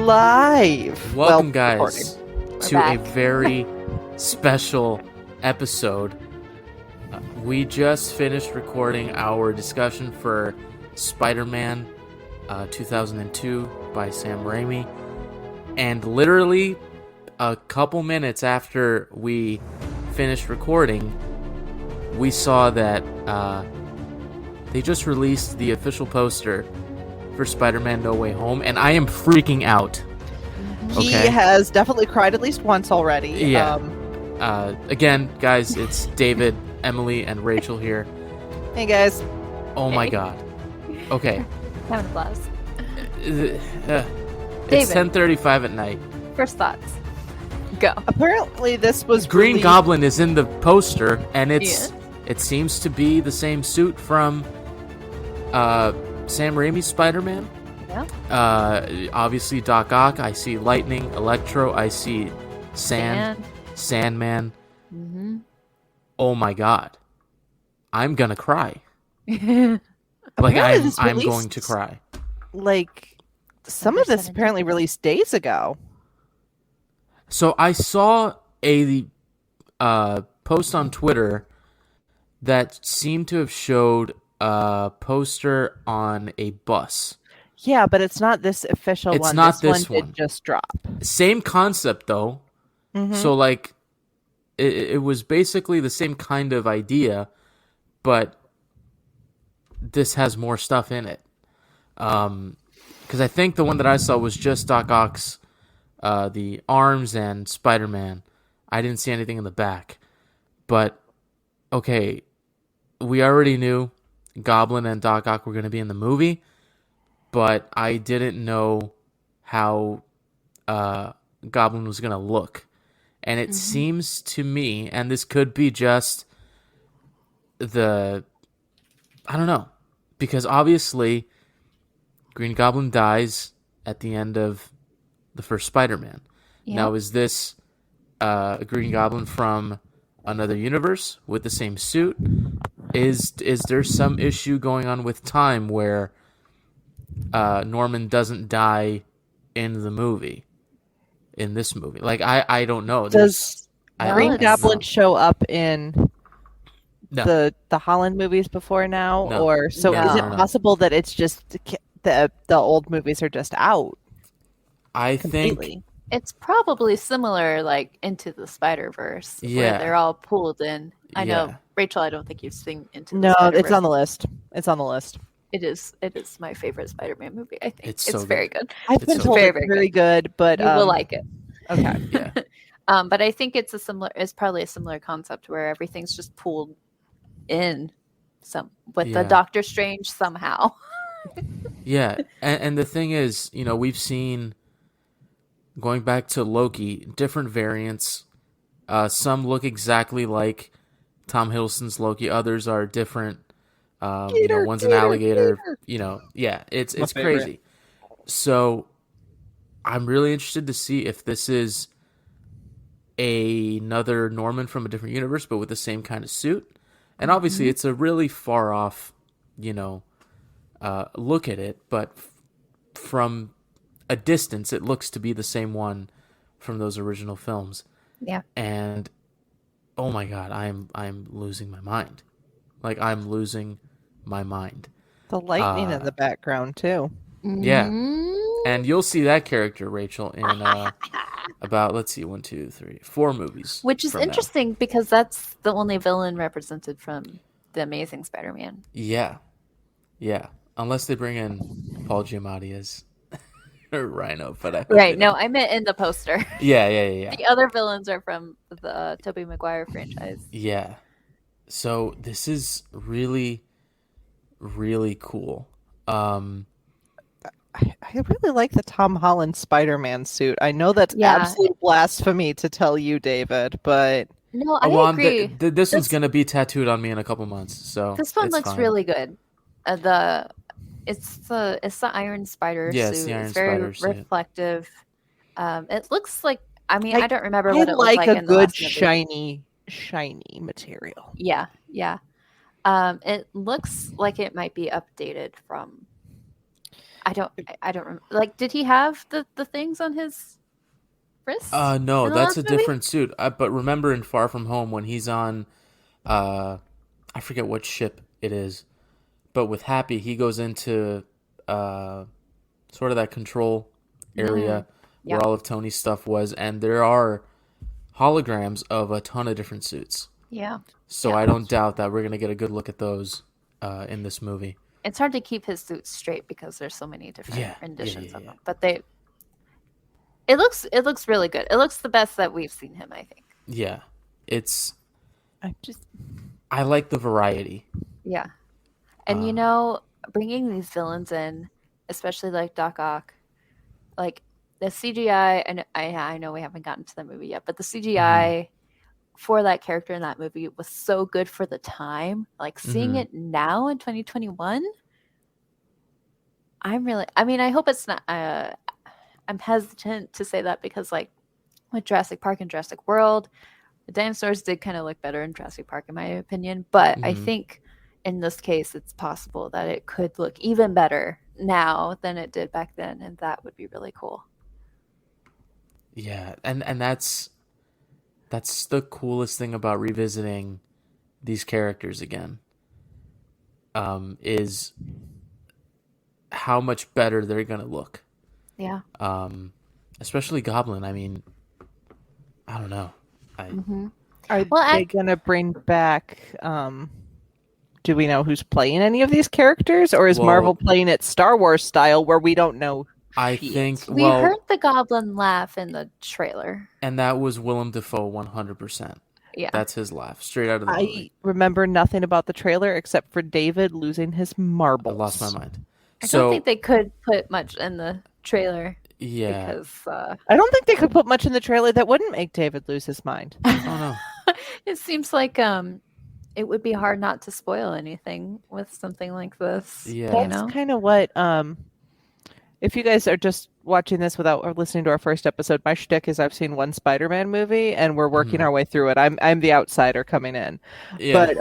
live. Welcome, Recording. guys, to a very special episode. We just finished recording our discussion for Spider-Man 2002 by Sam Raimi. And literally a couple minutes after we finished recording, we saw that they just released the official poster for Spider-Man No Way Home, and I am freaking out. He has definitely cried at least once already. Yeah. Again, guys, it's David, Emily, and Rachel here. Hey, guys. Oh my god. Okay. Round of applause. It's 10:35 at night. First thoughts. Go. Apparently, this was Green released... Goblin is in the poster, and it seems to be the same suit from Sam Raimi's Spider-Man. Yeah. Obviously Doc Ock. I see Lightning, Electro. I see Sandman. Mm-hmm. Oh my god, I'm gonna cry. Apparently I'm going to cry. Like, some of this apparently released days ago. So I saw a post on Twitter that seemed to have showed a poster on a bus. Yeah, but it's not this official one. It's not this one. Did just drop. Same concept though. Mm-hmm. So like, it was basically the same kind of idea, but this has more stuff in it. Because I think the one that I saw was just Doc Ock's, the arms and Spider-Man. I didn't see anything in the back. But, okay, we already knew Goblin and Doc Ock were going to be in the movie, but I didn't know how Goblin was going to look. And it seems to me, and this could be just I don't know, because obviously Green Goblin dies at the end of the first Spider-Man. Yeah. Now, is this a Green Goblin from another universe with the same suit? Is there some issue going on with time where Norman doesn't die in the movie? In this movie, like I don't know. Does Green Goblin show up in the Holland movies before now, No. or is it possible that it's just the old movies are just out? I completely? Think it's probably similar, like Into the Spider-Verse, where they're all pulled in. I know, Rachel. I don't think you've seen Into the Spider-Verse. No, it's on the list. It's on the list. It is my favorite Spider-Man movie. I think it's so very good. I've been told it's very good, but you will like it. Okay. Yeah. But I think it's probably a similar concept where everything's just pulled in the Doctor Strange somehow. Yeah, and the thing is, we've seen, going back to Loki, different variants. Some look exactly like Tom Hiddleston's Loki. Others are different. One's an alligator. It's crazy. So I'm really interested to see if this is another Norman from a different universe, but with the same kind of suit. And obviously, it's a really far off, look at it. But from a distance, it looks to be the same one from those original films. Yeah. And oh my god, I'm losing my mind. Like, I'm losing my mind. The lightning in the background too. Yeah. And you'll see that character, Rachel, in about, let's see, 1, 2, 3, 4 movies. Which is interesting because that's the only villain represented from The Amazing Spider-Man. Yeah. Yeah. Unless they bring in Paul Giamatti as Rhino. But I meant in the poster. Yeah. The other villains are from the Tobey Maguire franchise. Yeah. So this is really, really cool. I really like the Tom Holland Spider-Man suit. I know that's absolute blasphemy to tell you, David, but no, I agree. This one's gonna be tattooed on me in a couple months. So this one looks really good. It's the Iron Spider suit. It's very reflective. It looks like I don't remember what it looked like in the last movie. shiny material. Yeah. It looks like it might be updated from I don't remember. Like, did he have the things on his wrists? No, that's a different suit. But remember in Far From Home when he's on, I forget what ship it is, but with Happy he goes into sort of that control area where all of Tony's stuff was, and there are holograms of a ton of different suits. Yeah. So I don't doubt that we're gonna get a good look at those in this movie. It's hard to keep his suits straight because there's so many different renditions of them. But it looks really good. It looks the best that we've seen him, I think. Yeah, I like the variety. Yeah, and bringing these villains in, especially like Doc Ock, like the CGI, and I know we haven't gotten to the movie yet, but the CGI for that character in that movie was so good for the time. Like seeing it now in 2021, I hope it's not. I'm hesitant to say that because like with Jurassic Park and Jurassic World, the dinosaurs did kind of look better in Jurassic Park, in my opinion. But I think in this case, it's possible that it could look even better now than it did back then, and that would be really cool. Yeah, and that's the coolest thing about revisiting these characters again. Is how much better they're gonna look. Yeah. Especially Goblin. I mean, I don't know. Are they gonna bring back? Do we know who's playing any of these characters, or is Marvel playing it Star Wars style, where we don't know? I think we heard the Goblin laugh in the trailer, and that was Willem Dafoe 100%. Yeah, that's his laugh straight out of the movie. I remember nothing about the trailer except for David losing his marbles. I lost my mind. I don't think they could put much in the trailer. Yeah, because I don't think they could put much in the trailer that wouldn't make David lose his mind. Oh no, it seems like it would be hard not to spoil anything with something like this. Yeah, that's kind of what. If you guys are just watching this without or listening to our first episode, my shtick is I've seen one Spider-Man movie and we're working our way through it. I'm the outsider coming in, but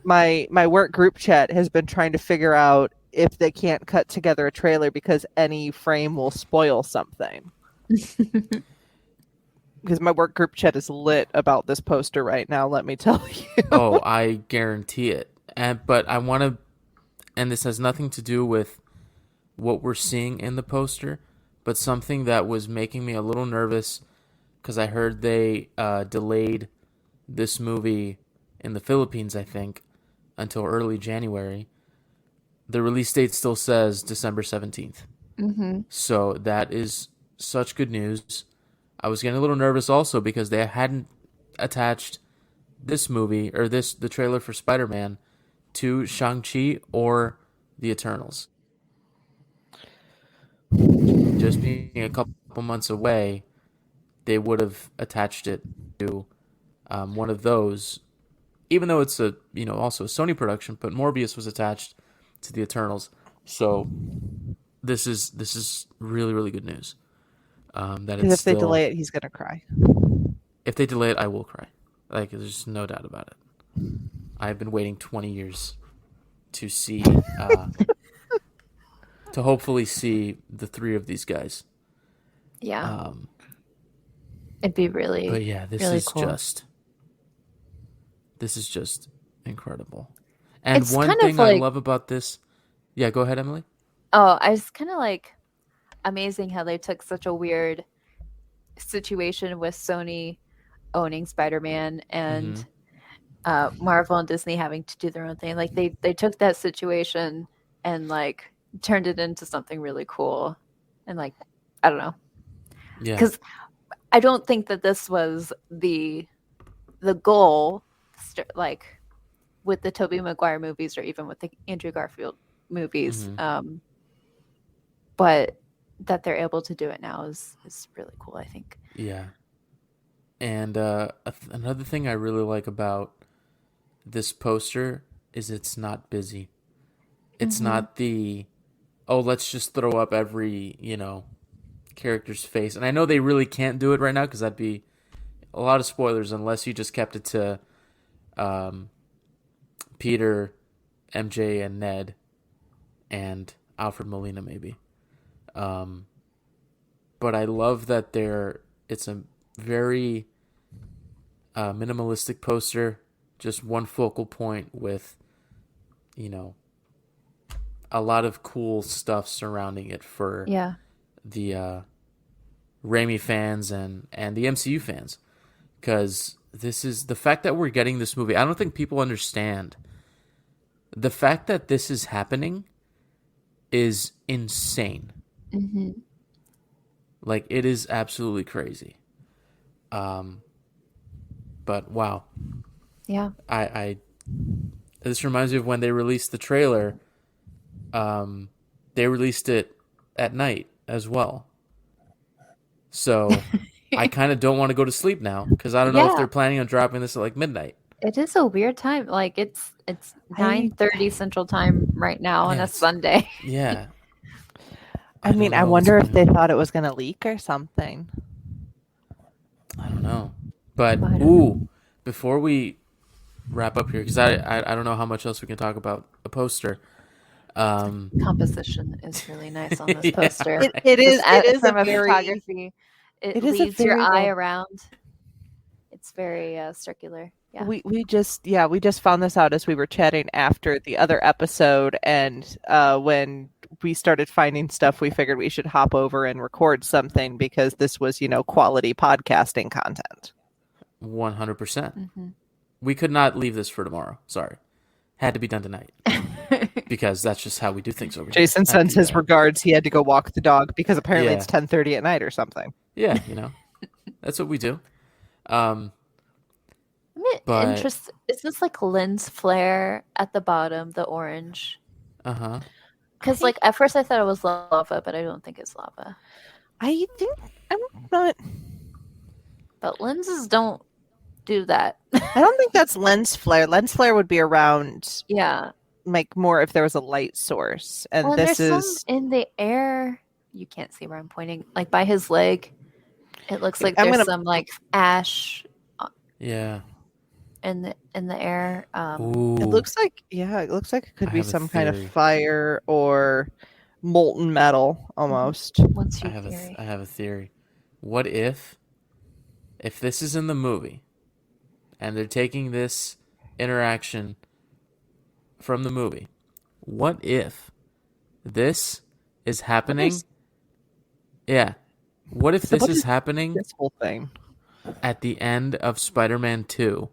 my work group chat has been trying to figure out if they can't cut together a trailer because any frame will spoil something. Because my work group chat is lit about this poster right now, let me tell you. Oh, I guarantee it. But I want to, and this has nothing to do with what we're seeing in the poster, but something that was making me a little nervous because I heard they delayed this movie in the Philippines, I think, until early January. The release date still says December 17th. So that is such good news. I was getting a little nervous also because they hadn't attached this movie or the trailer for Spider-Man to Shang-Chi or the Eternals. Just being a couple months away, they would have attached it to one of those, even though it's also a Sony production, but Morbius was attached to the Eternals. So this is really, really good news. That it's if they delay it, he's gonna cry. If they delay it, I will cry. Like, there's no doubt about it. I've been waiting 20 years to see, to hopefully see the three of these guys. Yeah. It'd be really, but yeah, this really is cool. just incredible. And it's one thing I love about this, yeah, go ahead, Emily. Oh, I was kind of like amazing how they took such a weird situation with Sony owning Spider-Man and Marvel and Disney having to do their own thing. Like they took that situation and like turned it into something really cool. And like, I don't know. Yeah. Because I don't think that this was the goal, like with the Tobey Maguire movies or even with the Andrew Garfield movies. But that they're able to do it now is really cool, I think. Yeah. And another thing I really like about this poster is it's not busy. It's not let's just throw up every, character's face. And I know they really can't do it right now because that'd be a lot of spoilers unless you just kept it to Peter, MJ, and Ned, and Alfred Molina maybe. Um, but I love that it's a very minimalistic poster, just one focal point with, you know, a lot of cool stuff surrounding it for Yeah. the Raimi fans and the MCU fans. Because this is the fact that we're getting this movie. I don't think people understand the fact that this is happening is insane. Mm-hmm. Like, it is absolutely crazy. But wow, Yeah. I this reminds me of when they released the trailer. They released it at night as well. So I kind of don't want to go to sleep now because I don't know if Yeah. they're planning on dropping this at like midnight. It is a weird time. Like it's I- 9:30 Central Time right now on Yeah, a Sunday. Yeah. I mean, don't I know what's wonder if going they on. thought it was going to leak or something. I don't know. But I don't know. before we wrap up here, because I don't know how much else we can talk about a poster. Composition is really nice on this Yeah, poster. right. It is. Just It is from a a very. photography, it It is a leads your very eye well- around. It's very circular. Yeah. We just found this out as we were chatting after the other episode, and when we started finding stuff, we figured we should hop over and record something because this was, quality podcasting content. 100%. Mm-hmm. We could not leave this for tomorrow. Sorry. Had to be done tonight because that's just how we do things over here. Jason at sends the, his regards. He had to go walk the dog because apparently Yeah. it's 10:30 at night or something. Yeah, that's what we do. I'm But- interested. Is this like lens flare at the bottom, the orange? Uh-huh. Because like at first I thought it was lava, but I don't think it's lava. I think I'm not. But lenses don't do that. I don't think that's lens flare. Lens flare would be around Yeah. like more if there was a light source, and Well, this there's is. some in the air. You can't see where I'm pointing. Like by his leg, it looks like I'm there's gonna- some like ash Yeah. in the air. Ooh. It looks like it could I be have a some kind of theory. fire or molten metal almost. What's I your have theory? I have a theory. What if this is in the movie and they're taking this interaction from the movie? What if this is happening? Yeah. What if So this what is is happening This whole thing. at the end of Spider-Man 2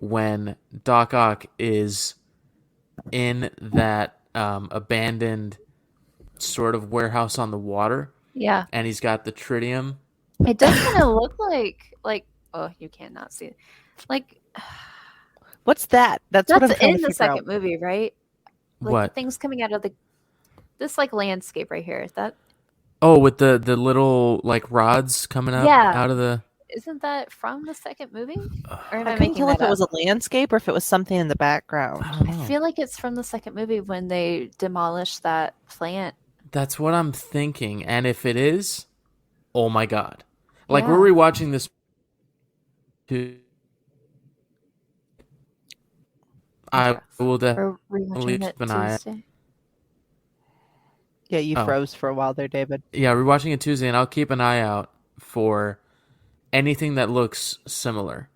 when Doc Ock is in that abandoned sort of warehouse on the water Yeah, and he's got the tritium? it does kind of look like. Oh, you cannot see it. Like What's that? That's what I'm that's trying in to the figure second out. movie, right? Like What? things coming out of this like landscape right here. That Oh, with the little like rods coming up Yeah. out of the. isn't that from the second movie? Or am I I couldn't making tell that if it up? was a landscape or if it was something in the background. I don't know. I feel like it's from the second movie when they demolished that plant. That's what I'm thinking. And if it is, oh my god! Like Yeah. we're rewatching this. I will definitely. Or rewatching it keep an eye out. Tuesday. Yeah, you Oh. froze for a while there, David. Yeah, we're watching it Tuesday, and I'll keep an eye out for anything that looks similar.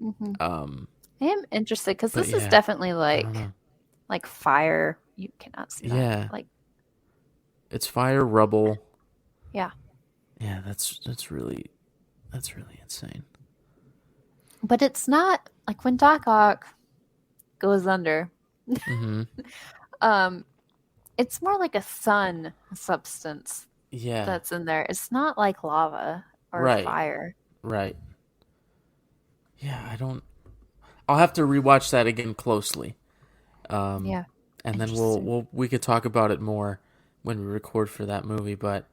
Mhm. Um, I am interested because But this is yeah, definitely I don't know. like fire. You cannot see that. Yeah. Like It's fire, rubble. Yeah. Yeah, that's really insane. but it's not like when Doc Ock goes under. Hmm. It's more like a sun substance Yeah. that's in there. It's not like lava or Right. fire. Right. Yeah, I don't. I'll have to rewatch that again closely. Yeah. And then Interesting. we could talk about it more when we record for that movie. But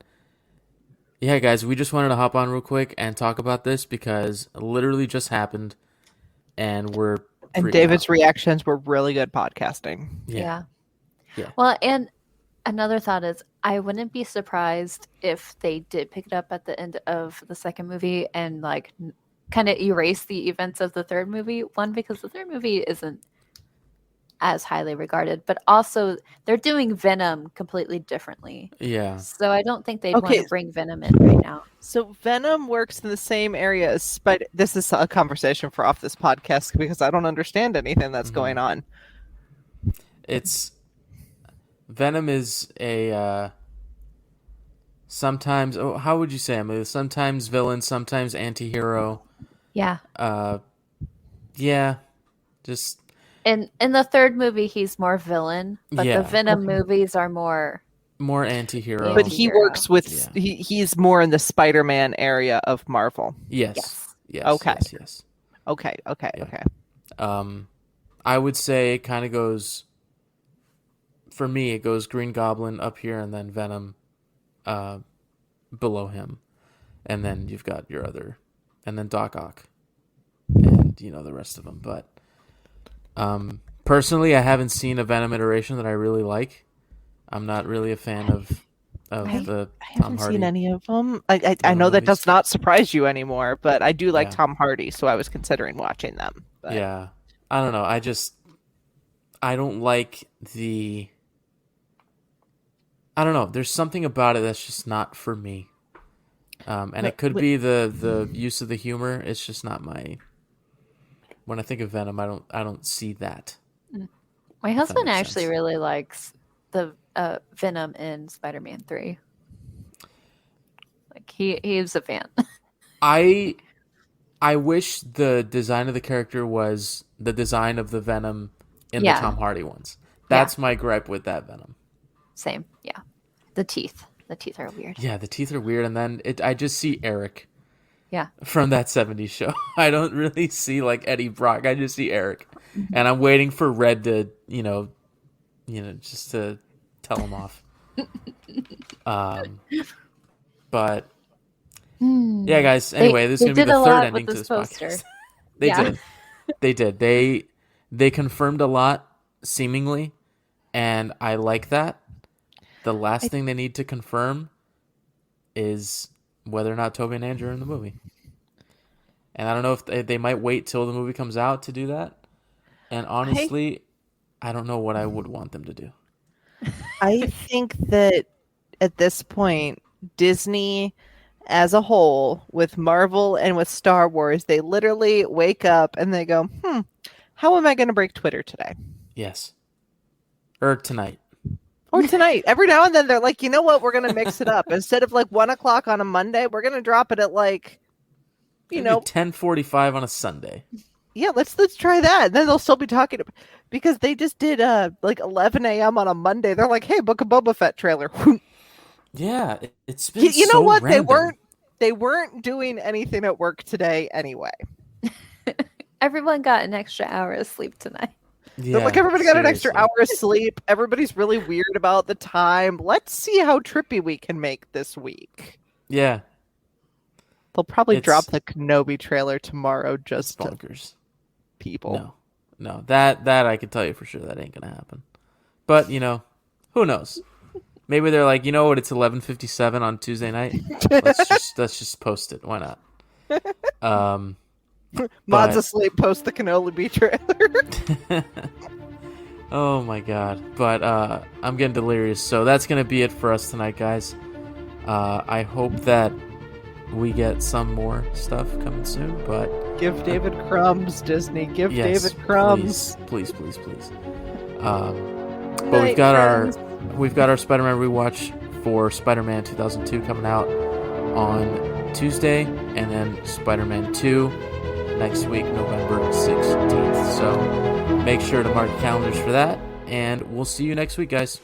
yeah, guys, we just wanted to hop on real quick and talk about this because it literally just happened, and we're And freaking David's out. reactions were really good podcasting. Yeah. Yeah. Well, and another thought is I wouldn't be surprised if they did pick it up at the end of the second movie and like kind of erase the events of the third movie. One, because the third movie isn't as highly regarded, but also they're doing Venom completely differently. Yeah. So I don't think they'd want Okay. to bring Venom in right now. So Venom works in the same area as Spider. This is a conversation for off this podcast because I don't understand anything that's going on. It's Venom is a sometimes. Oh, how would you say him? Sometimes villain, sometimes anti-hero. Yeah. Yeah. Just In the third movie, he's more villain, but Yeah. the Venom movies are more. more anti-hero. But he Anti-hero. works with he's more in the Spider-Man area of Marvel. Yes. Okay. Yes. Okay. Yeah. Okay. I would say it kind of goes. For me, it goes Green Goblin up here, and then Venom, below him, and then you've got your other, and then Doc Ock, and the rest of them. But personally, I haven't seen a Venom iteration that I really like. I'm not really a fan of the I Tom haven't Hardy. seen any of them. I know that does not surprise you anymore, but I do like Tom Hardy, so I was considering watching them. But. Yeah, I don't know. I don't like I don't know. There's something about it that's just not for me. And it could be the use of the humor. It's just not my. When I think of Venom, I don't see that. My husband makes actually sense. really likes the Venom in Spider-Man 3. Like he's a fan. I wish the design of the character was the design of the Venom in the Tom Hardy ones. That's my gripe with that Venom. Same, yeah. The teeth are weird. Yeah, the teeth are weird, and then I just see Eric. Yeah. From that 70s show. I don't really see like Eddie Brock. I just see Eric. And I'm waiting for Red to, just to tell him off. But yeah, guys. Anyway, this is going to be the third ending to this podcast. They did. They confirmed a lot, seemingly, and I like that. The last thing they need to confirm is whether or not Tobey and Andrew are in the movie. And I don't know if they might wait till the movie comes out to do that. And honestly, I don't know what I would want them to do. I think that at this point, Disney as a whole, with Marvel and with Star Wars, they literally wake up and they go, how am I going to break Twitter today? Yes. Or tonight. Or tonight. Every now and then they're like, you know what? We're going to mix it up. Instead of like 1 o'clock on a Monday, we're going to drop it at like, 10:45 on a Sunday. Yeah, let's try that. And then they'll still be talking because they just did like 11 a.m. on a Monday. They're like, hey, Book of Boba Fett trailer. Yeah, it's been you know what? random. They weren't doing anything at work today anyway. Everyone got an extra hour of sleep tonight. Yeah, like everybody got an extra hour of sleep. Everybody's really weird about the time. Let's see how trippy we can make this week. Yeah. They'll probably drop the Kenobi trailer tomorrow just bonkers. To people. No. That I can tell you for sure that ain't gonna happen. But, who knows? Maybe they're like, you know what, it's 11:57 on Tuesday night. let's just post it. Why not? Mod's asleep, post the Kenobi trailer. Oh my god. But I'm getting delirious. So that's gonna be it for us tonight, guys. I hope that we get some more stuff coming soon, but give David crumbs, Disney. Give David crumbs. Please. But we've got our Spider-Man rewatch for Spider-Man 2002 coming out on Tuesday, and then Spider-Man 2 next week, November 16th. So make sure to mark calendars for that, and we'll see you next week, guys.